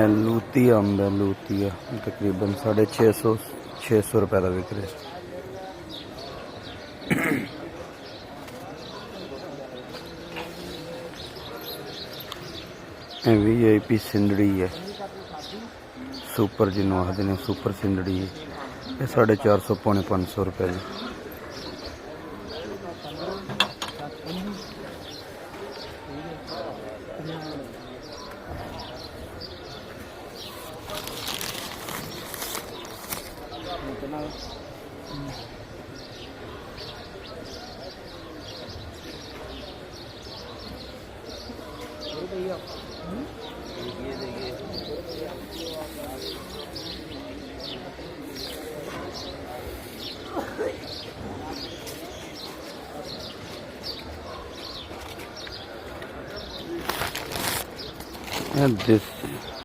लूती अंब है, लूतिया तकरीबन 650 रुपए का विक रहा है। VIP सिंदड़ी है, सुपर जिन्हों आखते हैं सुपर सिंदड़ी है, ये 450 पौने 500 रुपए की।